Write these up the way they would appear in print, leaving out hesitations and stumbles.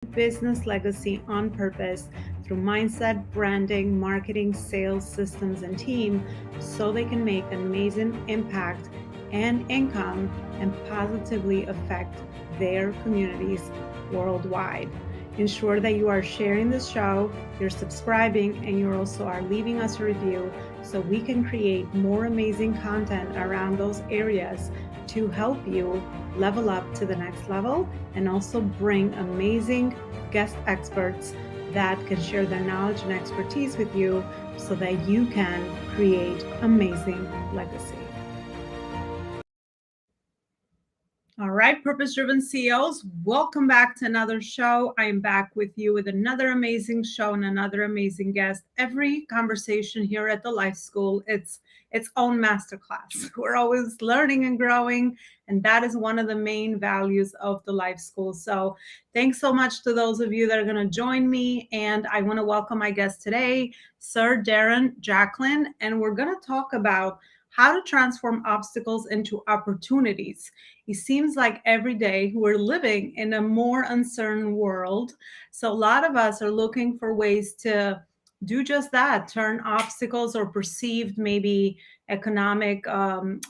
business legacy on purpose through mindset, branding, marketing, sales, systems, and team so they can make an amazing impact and income and positively affect their communities worldwide. Ensure that you are sharing this show, you're subscribing, and you also are leaving us a review so we can create more amazing content around those areas to help you level up to the next level and also bring amazing guest experts that can share their knowledge and expertise with you so that you can create amazing legacy. All right, purpose-driven CEOs, welcome back to another show. I am back with you with another amazing show and another amazing guest. Every conversation here at the Life School, it's its own masterclass. We're always learning and growing, and that is one of the main values of the Life School. So thanks so much to those of you that are going to join me, and I want to welcome my guest today, Sir Darren Jacklin, and we're going to talk about how to transform obstacles into opportunities. It seems like every day we're living in a more uncertain world. So a lot of us are looking for ways to do just that, turn obstacles or perceived maybe economic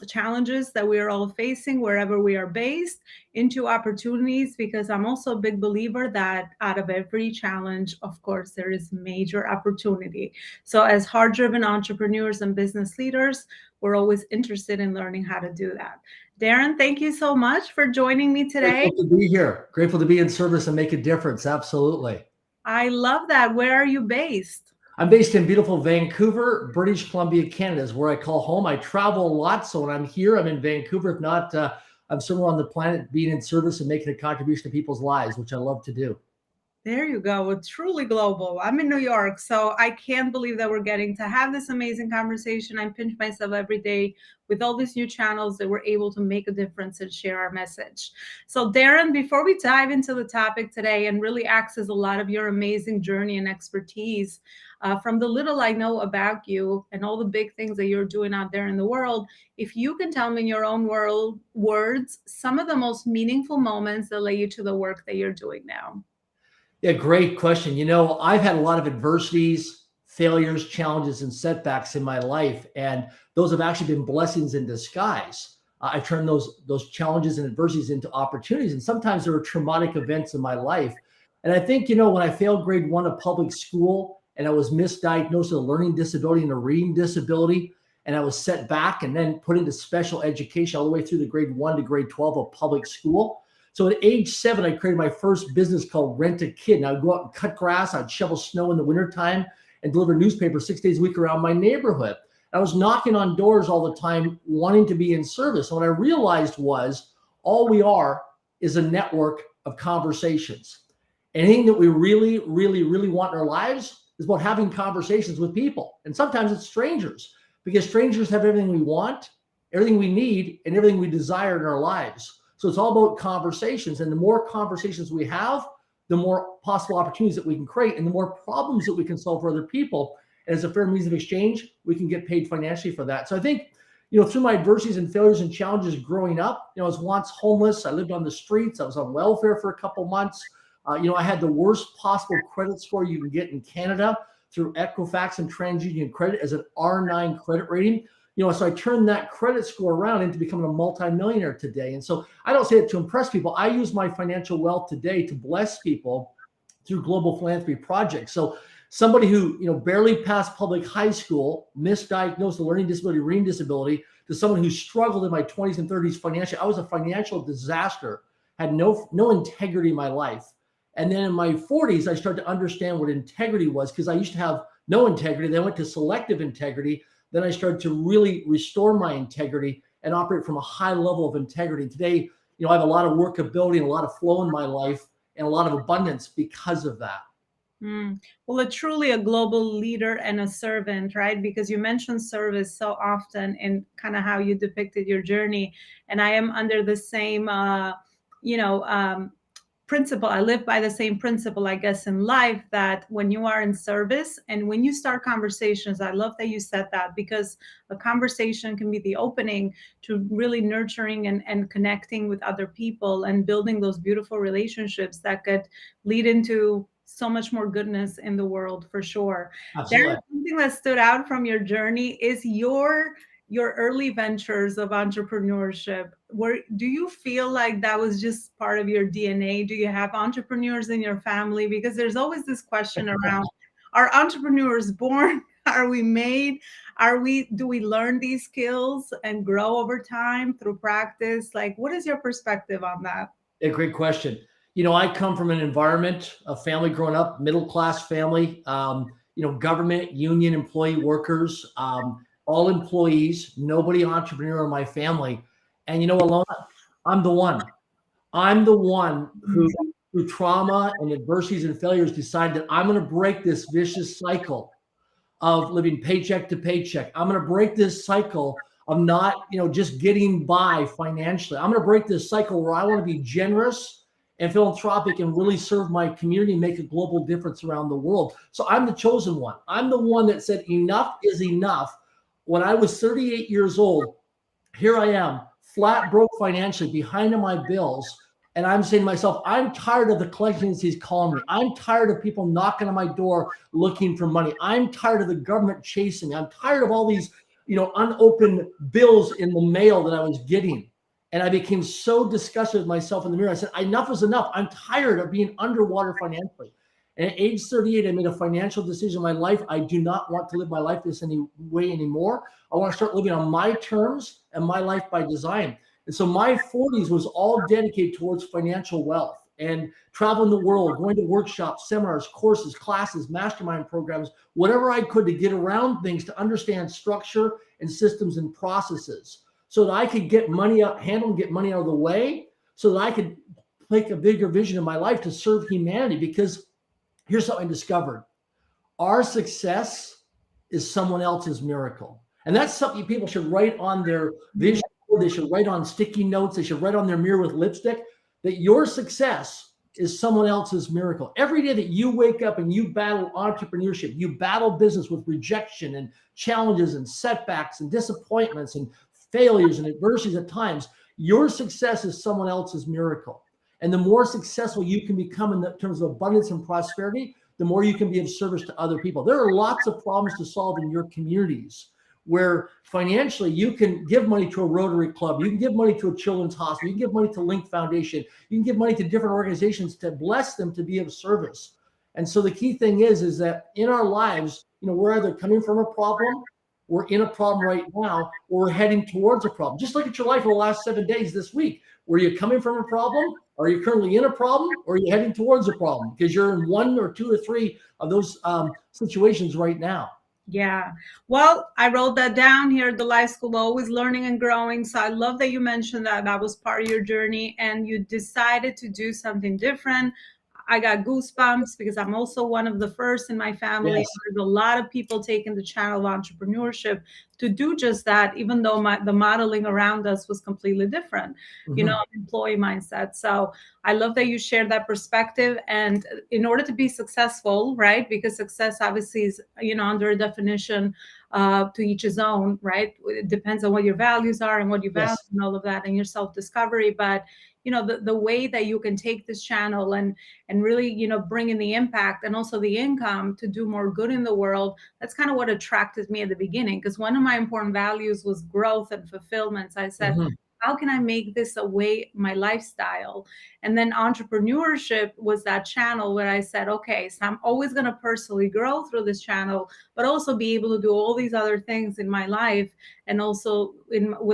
challenges that we are all facing wherever we are based into opportunities, because I'm also a big believer that out of every challenge, of course, there is major opportunity. So as heart-driven entrepreneurs and business leaders, we're always interested in learning how to do that. Darren, thank you so much for joining me today. Grateful to be here. Grateful to be in service and make a difference. Absolutely. I love that. Where are you based? I'm based in beautiful Vancouver, British Columbia, Canada is where I call home. I travel a lot, so when I'm here, I'm in Vancouver. If not, I'm somewhere on the planet being in service and making a contribution to people's lives, which I love to do. There you go. It's truly global. I'm in New York, so I can't believe that we're getting to have this amazing conversation. I pinch myself every day with all these new channels that we're able to make a difference and share our message. So Darren, before we dive into the topic today and really access a lot of your amazing journey and expertise, from the little I know about you and all the big things that you're doing out there in the world, if you can tell me in your own words, some of the most meaningful moments that led you to the work that you're doing now. Yeah, great question. I've had a lot of adversities, failures, challenges, and setbacks in my life, and those have actually been blessings in disguise. I've turned those challenges and adversities into opportunities, and sometimes there were traumatic events in my life. And I think, when I failed grade 1 of public school and I was misdiagnosed with a learning disability and a reading disability, and I was set back and then put into special education all the way through the grade 1 to grade 12 of public school. So at age 7, I created my first business called Rent a Kid. And I would go out and cut grass. I'd shovel snow in the wintertime and deliver newspapers 6 days a week around my neighborhood. I was knocking on doors all the time, wanting to be in service. And what I realized was all we are is a network of conversations. Anything that we really, really, really want in our lives is about having conversations with people. And sometimes it's strangers, because strangers have everything we want, everything we need, and everything we desire in our lives. So it's all about conversations. And the more conversations we have, the more possible opportunities that we can create and the more problems that we can solve for other people. And as a fair means of exchange, we can get paid financially for that. So I think, through my adversities and failures and challenges growing up, I was once homeless. I lived on the streets. I was on welfare for a couple months. I had the worst possible credit score you can get in Canada through Equifax and TransUnion Credit as an R9 credit rating. So I turned that credit score around into becoming a multimillionaire today. And so I don't say it to impress people. I use my financial wealth today to bless people through global philanthropy projects. So somebody who, barely passed public high school, misdiagnosed with a learning disability, reading disability, to someone who struggled in my 20s and 30s financially. I was a financial disaster, had no integrity in my life. And then in my 40s, I started to understand what integrity was, because I used to have no integrity. Then I went to selective integrity. Then I started to really restore my integrity and operate from a high level of integrity. Today, I have a lot of workability and a lot of flow in my life and a lot of abundance because of that. Well, truly a global leader and a servant, right? Because you mentioned service so often in kind of how you depicted your journey. And I am under the same, principle. I live by the same principle, I guess, in life, that when you are in service and when you start conversations, I love that you said that, because a conversation can be the opening to really nurturing and connecting with other people and building those beautiful relationships that could lead into so much more goodness in the world, for sure. Absolutely. Darren, something that stood out from your journey is your early ventures of entrepreneurship. Do you feel like that was just part of your DNA? Do you have entrepreneurs in your family? Because there's always this question around, are entrepreneurs born? Are we made? Do we learn these skills and grow over time through practice? Like, what is your perspective on that? A great question. I come from an environment, a family growing up, middle class family, government, union employee workers, all employees, nobody entrepreneur in my family. And Alona, I'm the one. I'm the one who, through trauma and adversities and failures, decided that I'm going to break this vicious cycle of living paycheck to paycheck. I'm going to break this cycle of not, just getting by financially. I'm going to break this cycle where I want to be generous and philanthropic and really serve my community and make a global difference around the world. So I'm the chosen one. I'm the one that said enough is enough. When I was 38 years old, here I am, flat broke financially, behind on my bills. And I'm saying to myself, I'm tired of the collection agencies calling me. I'm tired of people knocking on my door looking for money. I'm tired of the government chasing me. I'm tired of all these, unopened bills in the mail that I was getting. And I became so disgusted with myself in the mirror. I said, enough is enough. I'm tired of being underwater financially. And at age 38, I made a financial decision in my life. I do not want to live my life this way anymore. I want to start living on my terms and my life by design. And so my 40s was all dedicated towards financial wealth and traveling the world, going to workshops, seminars, courses, classes, mastermind programs, whatever I could to get around things, to understand structure and systems and processes so that I could get money out, get money out of the way, so that I could make a bigger vision in my life to serve humanity. Because here's something I discovered. Our success is someone else's miracle. And that's something people should write on their vision board. They should write on sticky notes. They should write on their mirror with lipstick that your success is someone else's miracle. Every day that you wake up and you battle entrepreneurship, you battle business with rejection and challenges and setbacks and disappointments and failures and adversities at times, your success is someone else's miracle. And the more successful you can become in terms of abundance and prosperity, the more you can be of service to other people. There are lots of problems to solve in your communities where financially you can give money to a Rotary Club, you can give money to a children's hospital, you can give money to Link Foundation, you can give money to different organizations to bless them to be of service. And so the key thing is that in our lives, we're either coming from a problem, we're in a problem right now, or we're heading towards a problem. Just look at your life for the last 7 days this week. Were you coming from a problem? Are you currently in a problem? Or are you heading towards a problem? Because you're in one or two or three of those situations right now. Yeah. Well, I wrote that down here at the Life School, always learning and growing. So I love that you mentioned that was part of your journey and you decided to do something different. I got goosebumps because I'm also one of the first in my family. Yes. There's a lot of people taking the channel of entrepreneurship to do just that, even though the modeling around us was completely different, employee mindset. So I love that you shared that perspective. And in order to be successful, right? Because success obviously is, under a definition to each his own, right? It depends on what your values are and what you value and all of that and your self-discovery. But the way that you can take this channel and really, bring in the impact and also the income to do more good in the world. That's kind of what attracted me at the beginning, because one of my important values was growth and fulfillment. So I said, how can I make this my lifestyle? And then entrepreneurship was that channel where I said, okay, so I'm always going to personally grow through this channel, but also be able to do all these other things in my life and also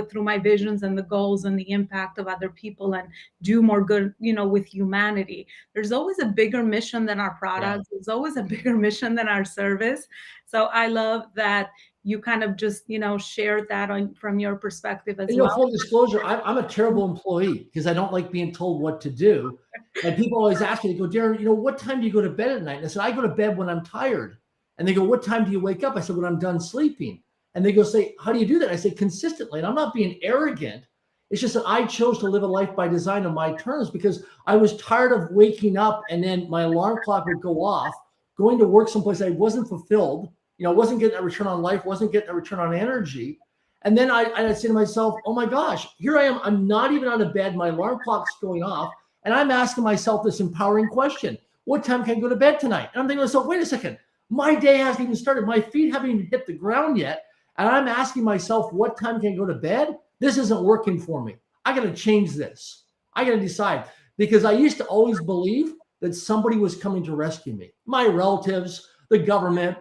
through my visions and the goals and the impact of other people and do more good, with humanity. There's always a bigger mission than our products. There's always a bigger mission than our service. So I love that you kind of just, shared that from your perspective as well. Full disclosure, I'm a terrible employee because I don't like being told what to do. And people always ask me, they go, Darren, what time do you go to bed at night? And I said, I go to bed when I'm tired. And they go, what time do you wake up? I said, when I'm done sleeping. And they go, how do you do that? I say, consistently. And I'm not being arrogant. It's just that I chose to live a life by design on my terms because I was tired of waking up and then my alarm clock would go off, going to work someplace I wasn't fulfilled, wasn't getting a return on life, wasn't getting a return on energy. And then I'd say to myself, oh my gosh, here I am. I'm not even out of bed. My alarm clock's going off. And I'm asking myself this empowering question. What time can I go to bed tonight? And I'm thinking to myself, wait a second. My day hasn't even started. My feet haven't even hit the ground yet. And I'm asking myself, what time can I go to bed? This isn't working for me. I got to change this. I got to decide, because I used to always believe that somebody was coming to rescue me. My relatives, the government,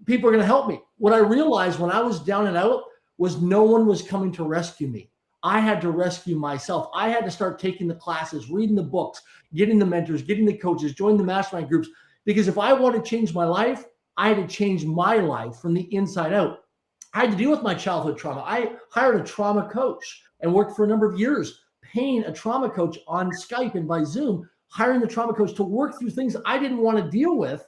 people are going to help me. What I realized when I was down and out was no one was coming to rescue me. I had to rescue myself. I had to start taking the classes, reading the books, getting the mentors, getting the coaches, joining the mastermind groups. Because if I want to change my life, I had to change my life from the inside out. I had to deal with my childhood trauma. I hired a trauma coach and worked for a number of years, paying a trauma coach on Skype and by Zoom, hiring the trauma coach to work through things I didn't want to deal with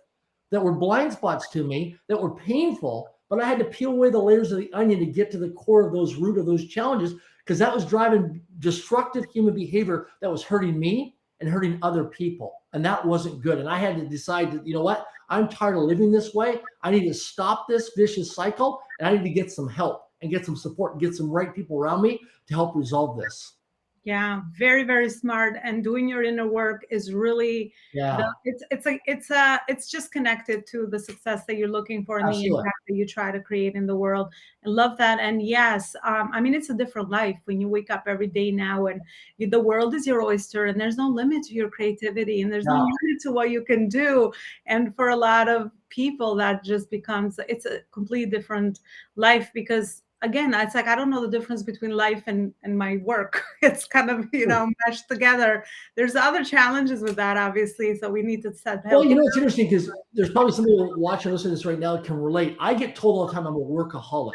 that were blind spots to me, that were painful, but I had to peel away the layers of the onion to get to the core of those root of those challenges, because that was driving destructive human behavior that was hurting me and hurting other people. And that wasn't good. And I had to decide that, you know what? I'm tired of living this way. I need to stop this vicious cycle, and I need to get some help and get some support and get some right people around me to help resolve this. Yeah, very, very smart. And doing your inner work is really, it's just connected to the success that you're looking for and Absolutely. the impact that you try to create in the world. I love that. And yes, I mean, it's a different life when you wake up every day now and the world is your oyster, and there's no limit to your creativity, and there's no limit to what you can do. And for a lot of people, that just becomes, it's a completely different life, because again, it's like I don't know the difference between life and my work. It's kind of meshed together. There's other challenges with that, obviously, so we need to set Well, it's interesting because there's probably some people watching, listening to this right now that can relate. I get told all the time I'm a workaholic,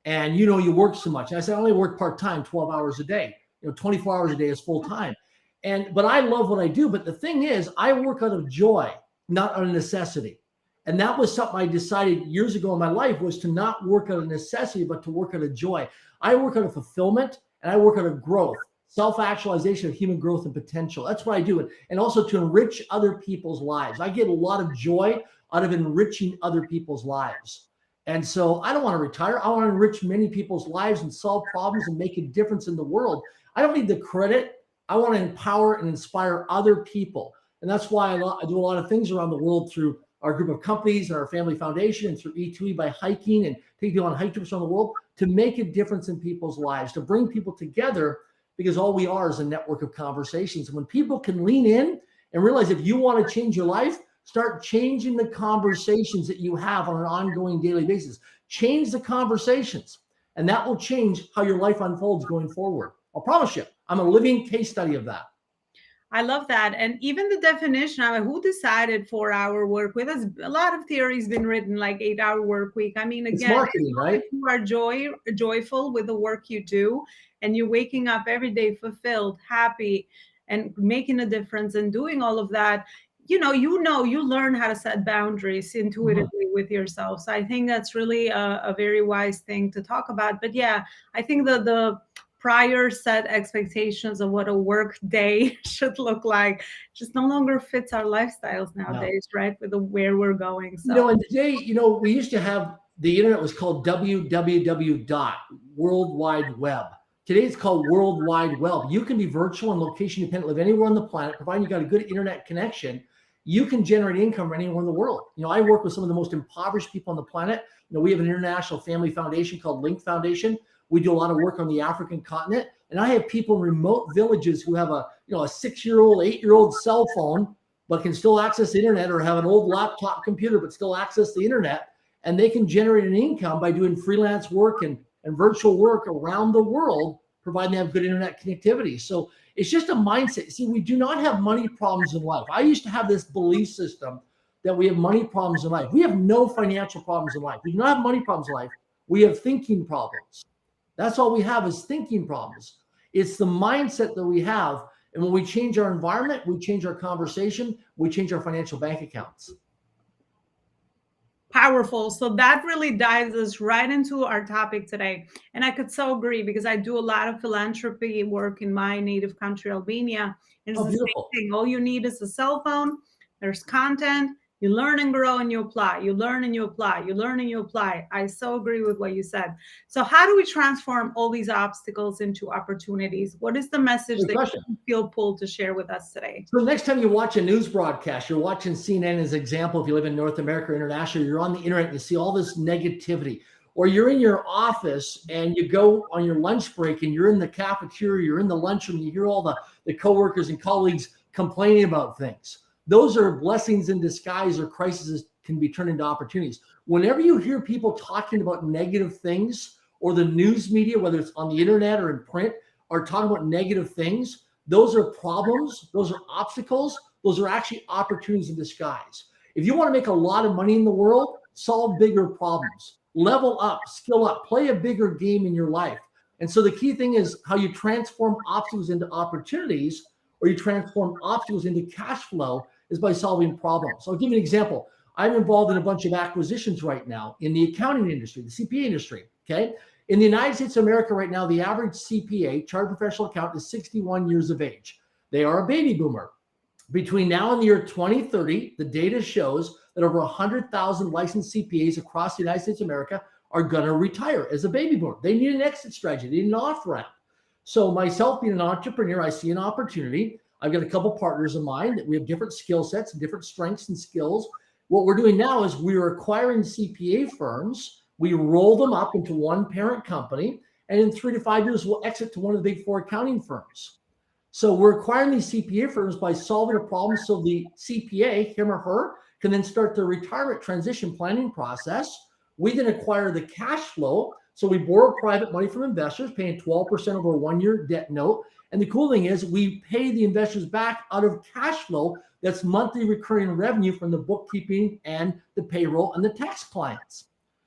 and you work so much. And I say I only work part-time, 12 hours a day. 24 hours a day is full-time. But I love what I do. But the thing is, I work out of joy, not out of necessity. And that was something I decided years ago in my life, was to not work out of necessity, but to work out of joy. I work out of fulfillment, and I work out of growth, self-actualization of human growth and potential. That's what I do. And also to enrich other people's lives. I get a lot of joy out of enriching other people's lives. And so I don't want to retire. I want to enrich many people's lives and solve problems and make a difference in the world. I don't need the credit. I want to empower and inspire other people. And that's why I do a lot of things around the world through our group of companies and our family foundation, and through E2E by hiking and taking people on hike trips around the world, to make a difference in people's lives, to bring people together, because all we are is a network of conversations. And when people can lean in and realize, if you want to change your life, start changing the conversations that you have on an ongoing daily basis. Change the conversations, and that will change how your life unfolds going forward. I'll promise you, I'm a living case study of that. I love that. And even the definition, I mean, who decided 4-hour work week? There's a lot of theories been written, like 8-hour work week. I mean, again, it's marketing, right? If you are joyful with the work you do, and you're waking up every day fulfilled, happy, and making a difference and doing all of that, you learn how to set boundaries intuitively with yourself. So I think that's really a very wise thing to talk about. But yeah, I think the prior set expectations of what a work day should look like just no longer fits our lifestyles nowadays, right? With where we're going. So and today, we used to have, the internet was called www. World Wide Web. Today it's called World Wide Web. You can be virtual and location dependent, live anywhere on the planet, providing you got a good internet connection. You can generate income from anywhere in the world. I work with some of the most impoverished people on the planet. We have an international family foundation called Link Foundation. We do a lot of work on the African continent. And I have people in remote villages who have a 6-year-old, 8-year-old cell phone, but can still access the internet, or have an old laptop computer, but still access the internet. And they can generate an income by doing freelance work and virtual work around the world, providing they have good internet connectivity. So it's just a mindset. See, we do not have money problems in life. I used to have this belief system that we have money problems in life. We have no financial problems in life. We do not have money problems in life. We have thinking problems. That's all we have, is thinking problems. It's the mindset that we have. And when we change our environment, we change our conversation, we change our financial bank accounts. Powerful. So that really dives us right into our topic today. And I could so agree because I do a lot of philanthropy work in my native country, Albania. And it's Oh, the same beautiful. thing. All you need is a cell phone, there's content, you learn and grow and you apply. You learn and you apply. You learn and you apply. I so agree with what you said. So, how do we transform all these obstacles into opportunities? What is the message Great that question. you feel pulled to share with us today? So the next time you watch a news broadcast, you're watching CNN as an example. If you live in North America or international, you're on the internet and you see all this negativity. Or you're in your office and you go on your lunch break and you're in the cafeteria, you're in the lunchroom, and you hear all the coworkers and colleagues complaining about things. Those are blessings in disguise, or crises can be turned into opportunities. Whenever you hear people talking about negative things, or the news media, whether it's on the internet or in print, are talking about negative things, those are problems, those are obstacles, those are actually opportunities in disguise. If you want to make a lot of money in the world, solve bigger problems, level up, skill up, play a bigger game in your life. And so the key thing is how you transform obstacles into opportunities, or you transform obstacles into cash flow, is by solving problems. So I'll give you an example. I'm involved in a bunch of acquisitions right now in the accounting industry, the CPA industry. Okay. In the United States of America right now, the average CPA, chartered professional accountant, is 61 years of age. They are a baby boomer. Between now and the year 2030, the data shows that over 100,000 licensed CPAs across the United States of America are going to retire as a baby boomer. They need an exit strategy. They need an off ramp. So myself being an entrepreneur, I see an opportunity. I've got a couple partners of mine that we have different skill sets and different strengths and skills. What we're doing now is we're acquiring CPA firms. We roll them up into one parent company, and in 3 to 5 years, we'll exit to one of the big four accounting firms. So we're acquiring these CPA firms by solving a problem so the CPA, him or her, can then start the retirement transition planning process. We then acquire the cash flow. So we borrow private money from investors, paying 12% over a 1-year debt note. And the cool thing is we pay the investors back out of cash flow that's monthly recurring revenue from the bookkeeping and the payroll and the tax clients.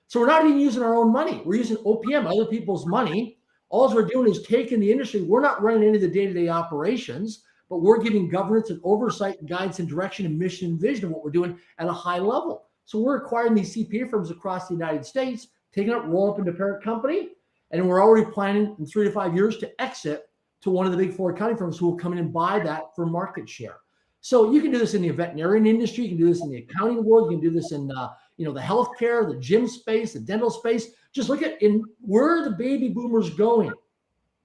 So we're not even using our own money. We're using OPM, other people's money. All we're doing is taking the industry. We're not running any of the day-to-day operations, but we're giving governance and oversight and guidance and direction and mission and vision of what we're doing at a high level. So we're acquiring these CPA firms across the United States, taking it, roll up into parent company, and we're already planning in 3 to 5 years to exit to one of the big four accounting firms who will come in and buy that for market share. So you can do this in the veterinarian industry, you can do this in the accounting world, you can do this in the healthcare, the gym space, the dental space. Just look at where are the baby boomers going?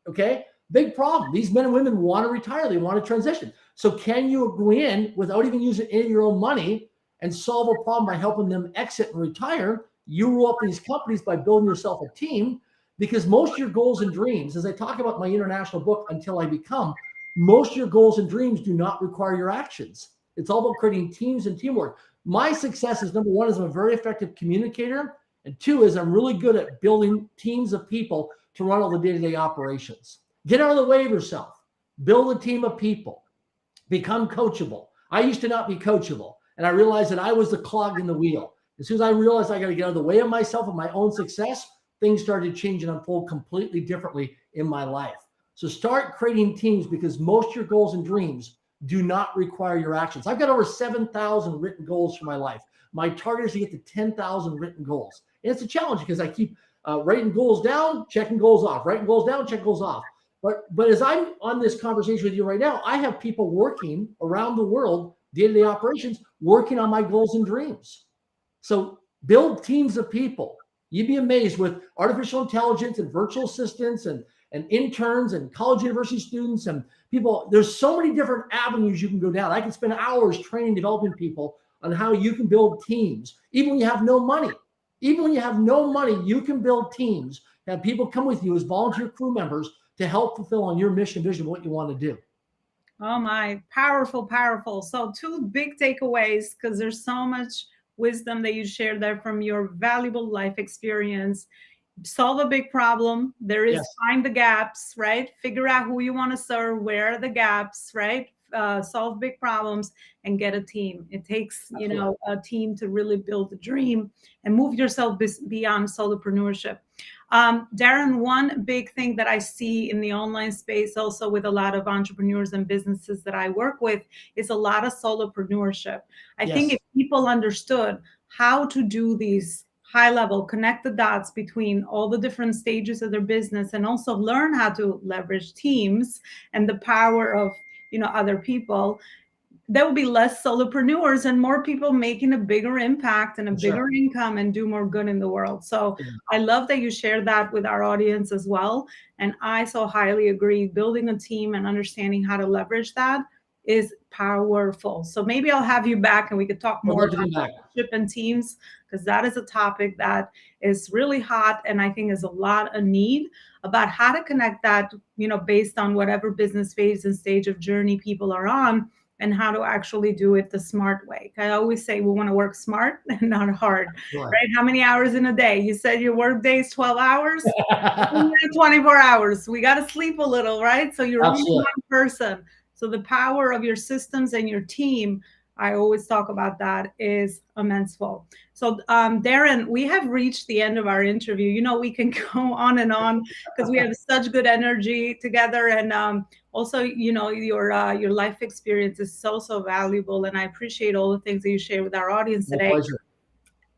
Okay, big problem. These men and women want to retire, they want to transition. So can you go in without even using any of your own money and solve a problem by helping them exit and retire? You roll up these companies by building yourself a team, because most of your goals and dreams, as I talk about my international book, Until I Become, most of your goals and dreams do not require your actions. It's all about creating teams and teamwork. My success is, number one, is I'm a very effective communicator. And two is I'm really good at building teams of people to run all the day-to-day operations. Get out of the way of yourself. Build a team of people. Become coachable. I used to not be coachable. And I realized that I was the clog in the wheel. As soon as I realized I got to get out of the way of myself and my own success, things started to change and unfold completely differently in my life. So start creating teams, because most of your goals and dreams do not require your actions. I've got over 7,000 written goals for my life. My target is to get to 10,000 written goals. And it's a challenge because I keep writing goals down, checking goals off, writing goals down, checking goals off. But as I'm on this conversation with you right now, I have people working around the world, day-to-day operations, working on my goals and dreams. So build teams of people. You'd be amazed with artificial intelligence and virtual assistants and interns and college university students and people. There's so many different avenues you can go down. I can spend hours training, developing people on how you can build teams, even when you have no money. Even when you have no money, you can build teams, have people come with you as volunteer crew members to help fulfill on your mission, vision, what you want to do. Oh my, powerful, powerful. So two big takeaways, because there's so much wisdom that you shared there from your valuable life experience. Solve a big problem. There is, Yes. find the gaps, right? Figure out who you want to serve, where are the gaps, right? Solve big problems and get a team. It takes, a team to really build a dream and move yourself beyond solopreneurship. Darren, one big thing that I see in the online space, also with a lot of entrepreneurs and businesses that I work with, is a lot of solopreneurship. I think if people understood how to do these high level, connect the dots between all the different stages of their business, and also learn how to leverage teams and the power of, other people, there will be less solopreneurs and more people making a bigger impact and a bigger Sure. income and do more good in the world. So Yeah. I love that you shared that with our audience as well. And I so highly agree. Building a team and understanding how to leverage that is powerful. So maybe I'll have you back and we could talk I'd more love to about come back. leadership and teams, because that is a topic that is really hot and I think is a lot of need about how to connect that, based on whatever business phase and stage of journey people are on, and how to actually do it the smart way. I always say we want to work smart and not hard, Right. right? How many hours in a day? You said your work day is 12 hours, 24 hours. We got to sleep a little, right? So you're only Absolutely. one person. So the power of your systems and your team, I always talk about that, is immenseful. So Darren, we have reached the end of our interview. We can go on and on because we have such good energy together. And also, your life experience is so valuable, and I appreciate all the things that you share with our audience My today. pleasure.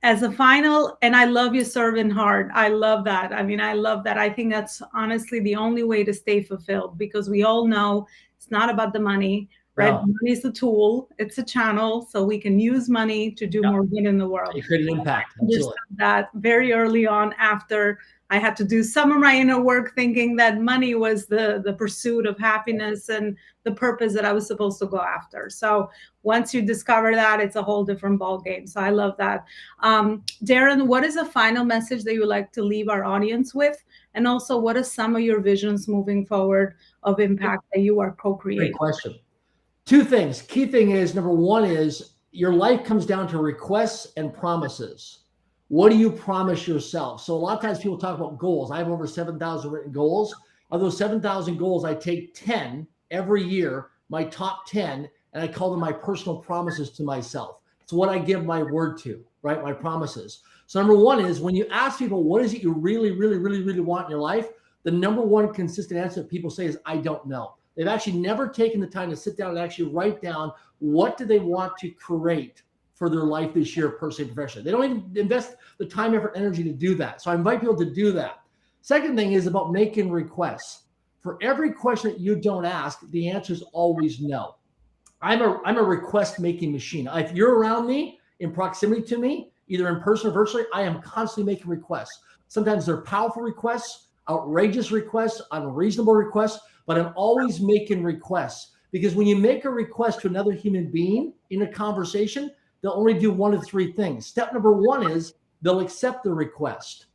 As a final, and I love you serving hard. I love that. I mean, I love that. I think that's honestly the only way to stay fulfilled, because we all know it's not about the money, right? No. Money is a tool, it's a channel, so we can use money to do Yeah. more good in the world. You create an impact. Absolutely. Understood that very early on, after I had to do some of my inner work, thinking that money was the pursuit of happiness and the purpose that I was supposed to go after. So once you discover that, it's a whole different ball game. So I love that. Darren, what is a final message that you would like to leave our audience with? And also, what are some of your visions moving forward of impact that you are co-creating? Great question. Two things. Key thing is, number one is your life comes down to requests and promises. What do you promise yourself? So a lot of times people talk about goals. I have over 7,000 written goals. Of those 7,000 goals, I take 10 every year, my top 10, and I call them my personal promises to myself. It's what I give my word to, right? My promises. So number one is, when you ask people, what is it you really, really, really, really want in your life? The number one consistent answer that people say is, I don't know. They've actually never taken the time to sit down and actually write down, what do they want to create for their life this year, personally and professionally. They don't even invest the time, effort, energy to do that. So I invite people to do that. Second thing is about making requests. For every question that you don't ask, the answer is always no. I'm a request making machine. If you're around me, in proximity to me, either in person or virtually, I am constantly making requests. Sometimes they're powerful requests, outrageous requests, unreasonable requests, but I'm always making requests, because when you make a request to another human being in a conversation, they'll only do one of three things. Step number one is they'll accept the request.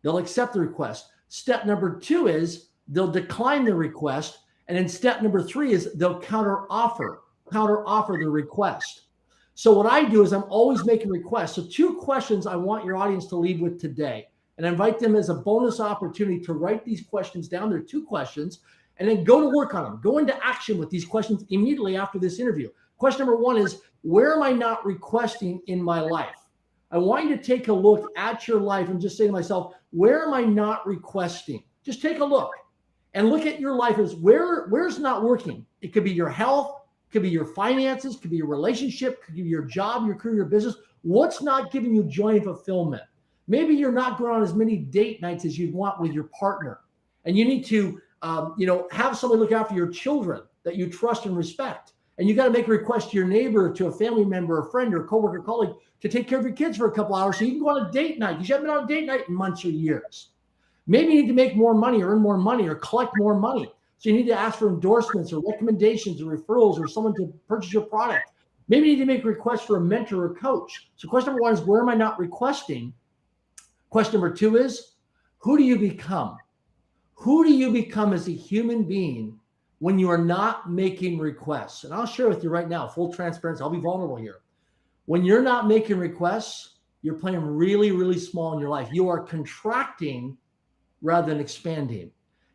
They'll accept the request. Step number two is they'll decline the request. And then step number three is they'll counter offer the request. So what I do is I'm always making requests. So two questions I want your audience to leave with today. And I invite them as a bonus opportunity to write these questions down. There are two questions. And then go to work on them. Go into action with these questions immediately after this interview. Question number one is, where am I not requesting in my life? I want you to take a look at your life and just say to myself, where am I not requesting? Just take a look and look at your life as where's not working. It could be your health, it could be your finances, it could be your relationship, it could be your job, your career, your business. What's not giving you joy and fulfillment? Maybe you're not going on as many date nights as you'd want with your partner, and you need to have somebody look after your children that you trust and respect. And you got to make a request to your neighbor, to a family member, a friend, or a coworker, colleague, to take care of your kids for a couple hours so you can go on a date night, because you haven't been on a date night in months or years. Maybe you need to make more money or earn more money or collect more money. So you need to ask for endorsements or recommendations or referrals or someone to purchase your product. Maybe you need to make a request for a mentor or coach. So question number one is, where am I not requesting? Question number two is, who do you become? Who do you become as a human being when you are not making requests? And I'll share with you right now, full transparency, I'll be vulnerable here. When you're not making requests, you're playing really, really small in your life. You are contracting rather than expanding.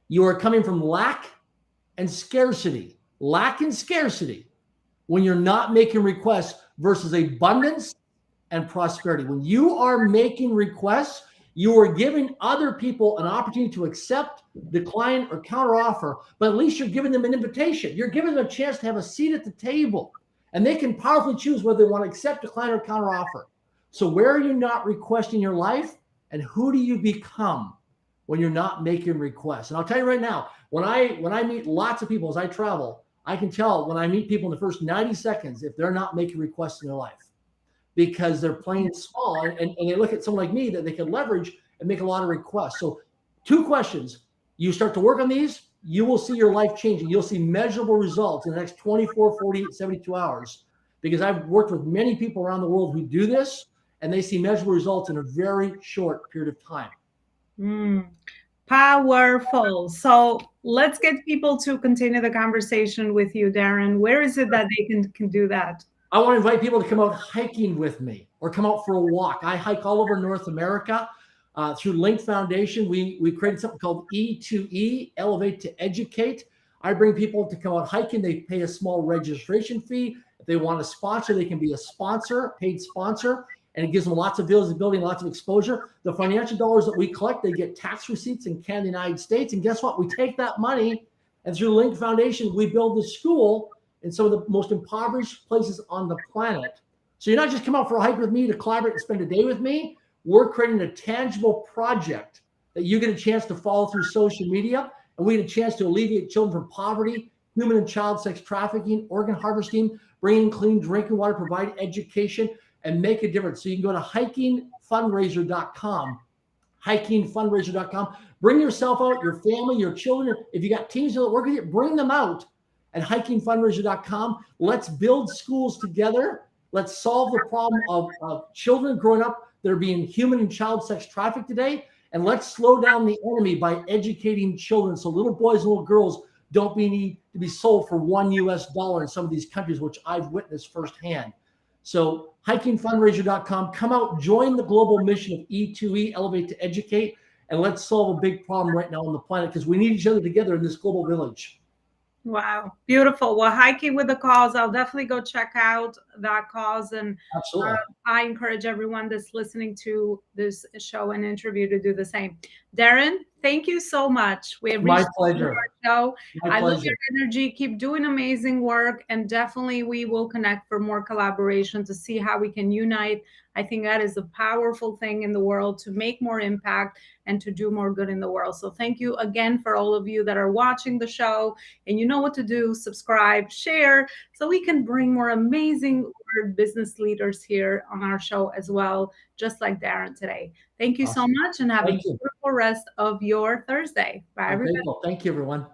You are coming from lack and scarcity when you're not making requests, versus abundance and prosperity. When you are making requests, you are giving other people an opportunity to accept, decline, or counteroffer, but at least you're giving them an invitation. You're giving them a chance to have a seat at the table, and they can powerfully choose whether they want to accept, decline, or counteroffer. So where are you not requesting your life, and who do you become when you're not making requests? And I'll tell you right now, when I meet lots of people as I travel, I can tell when I meet people in the first 90 seconds if they're not making requests in their life, because they're playing small, and they look at someone like me that they can leverage and make a lot of requests. So 2 questions. You start to work on these, you will see your life changing. You'll see measurable results in the next 24, 48, 72 hours, because I've worked with many people around the world who do this, and they see measurable results in a very short period of time. Powerful. So let's get people to continue the conversation with you, Darren. Where is it that they can do that? I want to invite people to come out hiking with me or come out for a walk. I hike all over North America. Through Link Foundation, we created something called E2E, Elevate to Educate. I bring people to come out hiking. They pay a small registration fee. If they want to sponsor, they can be a sponsor, paid sponsor, and it gives them lots of visibility and lots of exposure. The financial dollars that we collect, they get tax receipts in Canada, United States. And guess what? We take that money, and through Link Foundation, we build the school in some of the most impoverished places on the planet. So you're not just come out for a hike with me to collaborate and spend a day with me. We're creating a tangible project that you get a chance to follow through social media, and we get a chance to alleviate children from poverty, human and child sex trafficking, organ harvesting, bringing clean drinking water, provide education, and make a difference. So you can go to hikingfundraiser.com, hikingfundraiser.com. Bring yourself out, your family, your children. If you got teens that work with you, bring them out at hikingfundraiser.com. Let's build schools together. Let's solve the problem of children growing up that are being human and child sex trafficked today. And let's slow down the enemy by educating children so little boys and little girls don't need to be sold for $1 US in some of these countries, which I've witnessed firsthand. So hikingfundraiser.com, come out, join the global mission of E2E, Elevate to Educate, and let's solve a big problem right now on the planet, because we need each other together in this global village. Wow, beautiful. Well, Hiking with the Cause, I'll definitely go check out that cause. And Absolutely. I encourage everyone that's listening to this show and interview to do the same. Darren, thank you so much. We have reached My the end of pleasure. our show. My I love pleasure. your energy. Keep doing amazing work. And definitely we will connect for more collaboration to see how we can unite. I think that is a powerful thing in the world to make more impact and to do more good in the world. So thank you again for all of you that are watching the show. And you know what to do. Subscribe, share, so we can bring more amazing business leaders here on our show as well, just like Darren today. Thank you so much, and have a beautiful rest of your Thursday. Bye, everybody. Thank you, everyone.